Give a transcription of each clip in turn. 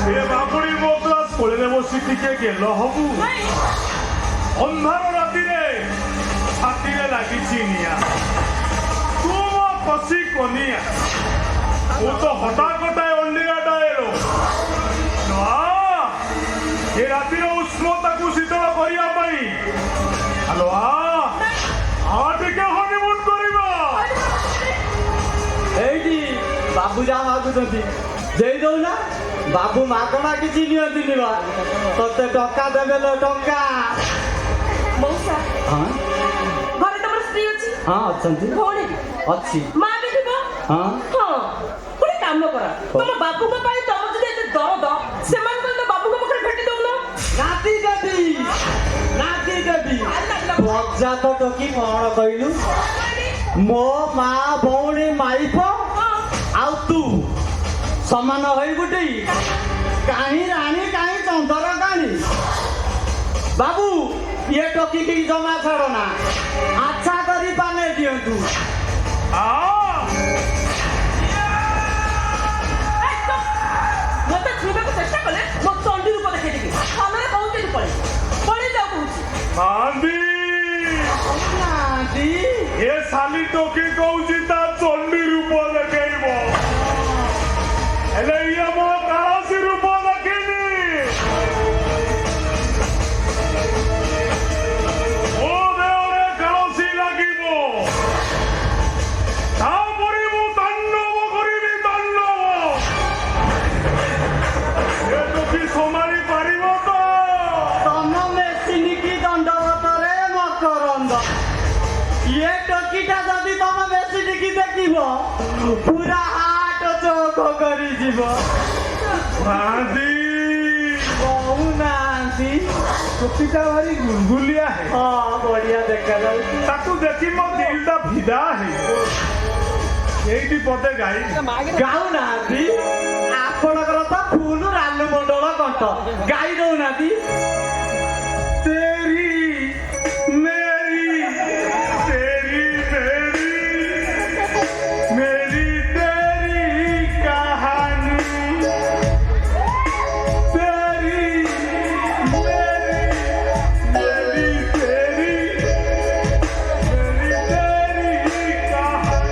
এ বাপুড়ি ମୋ କ୍ଲାସ କୋଳରେ ବସି ଟିକେ ଗେଲ ହବୁ ଅନ୍ଧାର ରାତିରେ ଛାତିରେ ଲାଗିଛି ନିଆଁ ତୁ ମୋ କଷି କନିଆ ମୁଁ ତ ହଠାତ୍ ଗୋଟାଏ ଅଣ୍ଡିରାଟା ଏଲୋ ଏ ରାତିର ଉଷ୍ଣତାକୁ ଶୀତଳ କରିବା ପାଇଁ ହ୍ୟାଲୋ ଟିକେ ହନିମୁନ କରିବା ଏଇଠି ବାବୁ ଯାହା ମାଗୁଛନ୍ତି ଦେଇ ଦଉନା ବାବୁ ମାଗଣା କିଛି ନିଅନ୍ତିନି ବା ତତେ ଟଙ୍କା ଦେବେ ଲୋ ଟଙ୍କା ମଉସା ହଁ ଘରେ ତମର ସ୍ତ୍ରୀ ଅଛି ହଁ ଅଛନ୍ତି ଭଉଣୀ ଅଛି ମା ବି ଥିବ ହଁ ହଁ ଗୋଟେ କାମ କର ତମ ବାବୁଙ୍କ ପାଇଁ ତମ ଯଦି ଏତେ ଦରଦ ସେମାନଙ୍କୁ ତ ବାବୁଙ୍କ ପାଖରେ ଭେଟି ଦଉନ ନାତି ଦେବି ବଜା ତ ଟୋକି କଣ କହିଲୁ ମୋ ମା ଭଉଣୀ ମାଇପ ଆଉ ତୁ ସମାନ ହୋଇ ଗୋଟେ କାହିଁ ରାଣୀ କାହିଁ ଚନ୍ଦର କାଣି ବାବୁ ଇଏ ଟୋକିକି ଜମା ଛାଡ଼ ନା ଆଚ୍ଛା କରି ପାନେ ଦିଅନ୍ତୁ ମତେ ଛୁଇଁବାକୁ ଚେଷ୍ଟା କଲେ ମୋ ଚଣ୍ଡୀ ରୂପ ଦେଖେଇଦେବି ସାମନାରେ କହୁଛି ପଳେଇ ଯାଉ କହୁଛି ନାତି ଏ ଶାଲି ଟୋକି କହୁଛି ତା ଚଣ୍ଡୀ ରୂପ ଦେଖେଇବ ହେଲେ ଇଏ ମୋ କାଳସୀ ରୂପ ଦେଖେଇନି ମୋ ଦେହରେ କାଳସୀ ଲାଗିବ ତାପରେ ମୁଁ ତାଣ୍ଡବ କରିବି ତାଣ୍ଡବ ଏ ଟୋକି ସମ୍ଭାଳି ପାରିବ ତ ତମ ମେସିନିକି ଦଣ୍ଡବତରେ ମକରନ୍ଦ ଇଏ ଟୋକିଟା ଯଦି ତମ ମେସିନିକି ଦେଖିବ ପୁରା ହାଟ ଚୌକ କରିଯିବ କହୁନାହାନ୍ତି ଟୋକିଟା ଭାରି ଗୁଲଗୁଲିଆ ହେ ହଁ ବଢିଆ ଦେଖାଯାଉଛି ତାକୁ ଦେଖି ମୋ ଦିଲଟା ଭିଦା ହେଇଯିବ ଏଇଠି ପଦେ ଗାଇ ଗାଉନାହାନ୍ତି ଆପଣଙ୍କର ତ ଫୁଲ ରାନୁ ମଣ୍ଡଳ କଣ୍ଠ ଗାଇ ଦଉନାହାନ୍ତି तेरी मेरी तेरी मेरी तेरी कहानी तेरी मेरी तेरी कहानी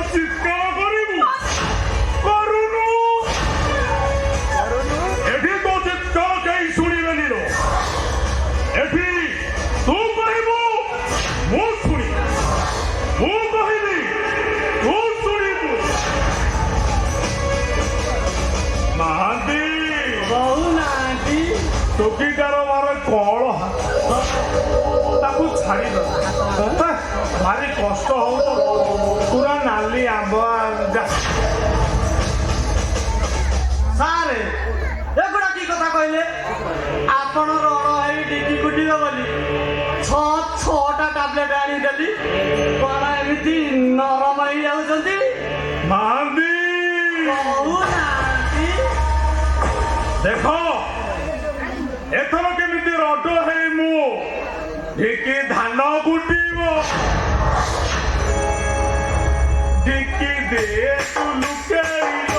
ଚିତ୍କାର କରିବୁ କରୁନୁ ଏଠି ତୋ ଚିତ୍କାର କେହି ଶୁଣିବେନି ଲୋ ଏଠି ତୁ କହିବୁ ମୁଁ ଶୁଣିବି ମୁଁ କହିବି ତୁ ଶୁଣିବୁ ମହାନ୍ତି କହୁନାହାନ୍ତି ଟୋକିଟାର ମାର କଳ ତାକୁ ଛାଡ଼ିଦେବ ଭାରି କଷ୍ଟ ହଉ ତ ପୁରା ନାଲି ଆମ୍ବ ସାରେ ଏଗୁଡ଼ା କି କଥା କହିଲେ ଆପଣ ରଣ ହେଇ ଡିକି କୁଟିବେ ବୋଲି ଛଅଟା ଟାବଲେଟ ଆଣିଦେଲି କଣ ଏମିତି ନରମ ହେଇଯାଉଛନ୍ତି ମହାନ୍ତି କହୁନାହାନ୍ତି ଦେଖ ଏଥର କେମିତି ରଡ ହେଇ ମୁଁ ଢିକି ଧାନ କୁଟିବ ଢିକି ଦେ ତୁ ଲୁକେଇଲ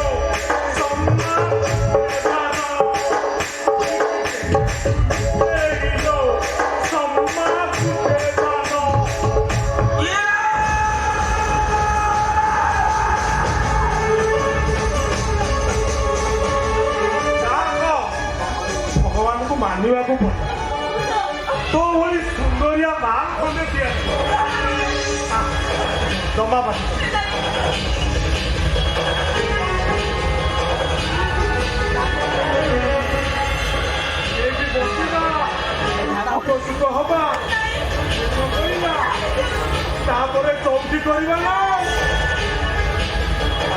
ଭଗବାନଙ୍କୁ ମାନିବାକୁ ପଡେ ତୋ ଭଳି ସୁନ୍ଦରିଆ ମା ଖଣ୍ଡେ ତିଆରି ଜମା ପାଠ ଏଇଠି ବସିବା ଉପସ୍ଥିତ ହବା ତାପରେ ଚୌକି କରିବା ନା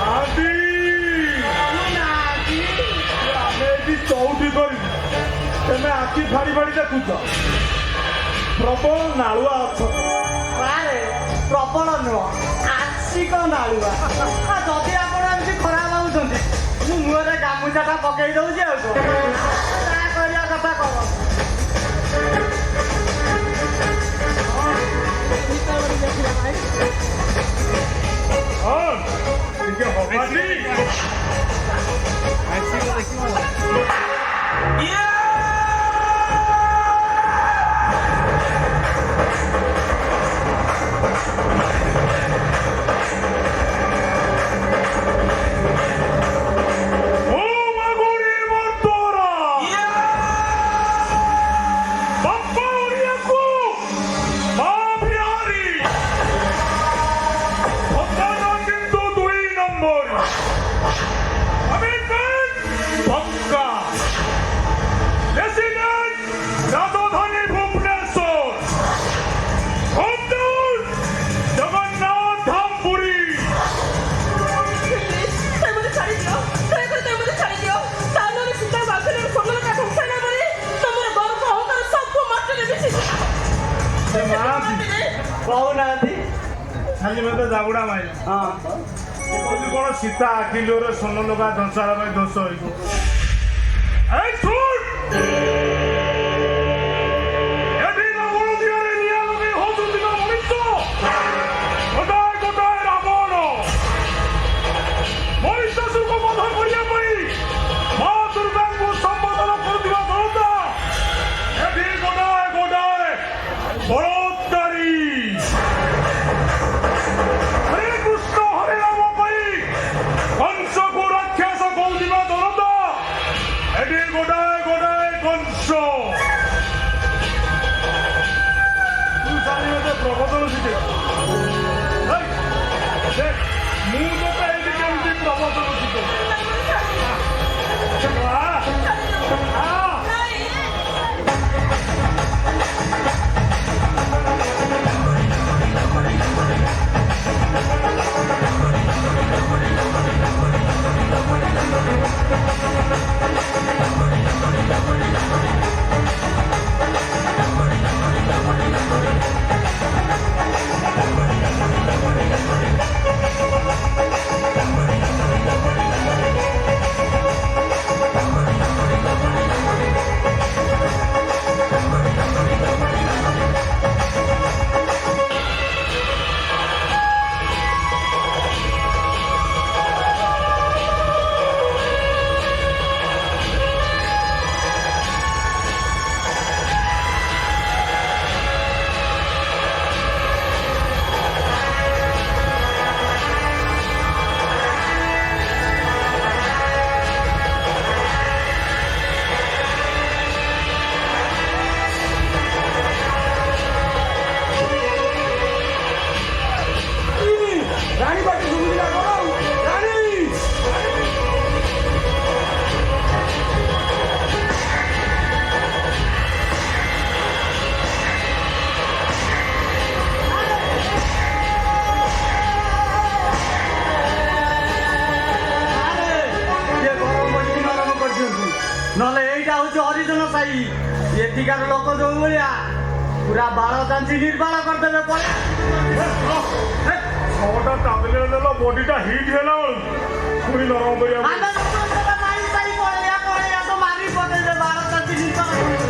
ଆମେ ଏଠି ଚୌକି କରିବୁ ତମେ ଆଖି ଫାଡ଼ି ଫାଡ଼ି ଦେଖୁଛ ପ୍ରବଳ ନାଳୁଆ ଅଛ ପ୍ରବଳ ନୁହଁ ଆଂଶିକ ନାଳୁଆ ଯଦି ଆପଣ ଏମିତି ଖରାପ ଭାବୁଛନ୍ତି ମୁଁ ମୁହଁରେ ଗାମୁଛାଟା ପକେଇ ଦଉଛି ଆଉ ଯାହା କରିବା କଥା କର ସେ ନାହାନ୍ତି କହୁନାହାନ୍ତି ଖାଲି ମତେ ଜାବୁଡା ମାଇଲା ହଁ କହୁଛି କଣ ସୀତା ଆଖିଲୋରେ ସ୍ୱର୍ଣ୍ଣ ଲଗା ଦଂଶାଳ ପାଇଁ ଦୋଷ ହେଇଛି ଏଇ ଶୁଣ ଏଠି ରାବଣ ଦିହରେ ନିଆଁ ଲଗେଇ ହଉଛନ୍ତି ନା ମଣିଷ ଗୋଟାଏ ଗୋଟାଏ ରାବଣ ମହିଷାସୁରକୁ ବଧ କରିବା ପାଇଁ ମା ଦୁର୍ଗାଙ୍କୁ ସମ୍ବୋଧନ କରୁଥିବା ଜନତା ଏଠି ଗୋଟାଏ ଗୋଟାଏ ବଳତ୍କାରୀ ହରେ କୃଷ୍ଣ ହରେ ରାମ ପାଇଁ କଂସକୁ ରାକ୍ଷସ କହୁଥିବା ଜନତା ଏଠି ଗୋଟାଏ ଗୋଟାଏ କଂସ ତୁ ସାରି ମତେ ପ୍ରବଚନ ଶିଖେଇଛୁ ମୁଁ ତତେ ଏଇଠି କେମିତି ପ୍ରବଚନ ଶିଖେଇଛି ରାଣୀ ପାଟି ଶୁଭୁଥିଲା କଣ ରାଣୀ ଟିକେ ଗରମ କରିକି ନରମ କରିଦିଅନ୍ତୁ ନହେଲେ ଏଇଟା ହଉଛି ହରିଜନ ସାହି ଏଠିକାର ଲୋକ ଯୋଉ ଭଳିଆ ପୁରା ବାଳ ଚାଞ୍ଚି ନିର୍ବାଳ କରିଦେବେ ପରେ ଛଅଟା ଟାବଲେଟ ଦେଲ ବଡିଟା ହିଟ୍ ହେଲା ବେଳକୁ ପୁଣି ନରମ କରିବା ମାରି ପକେଇବେ ବାଳ ଚାଞ୍ଚି ନିର୍ବାଳ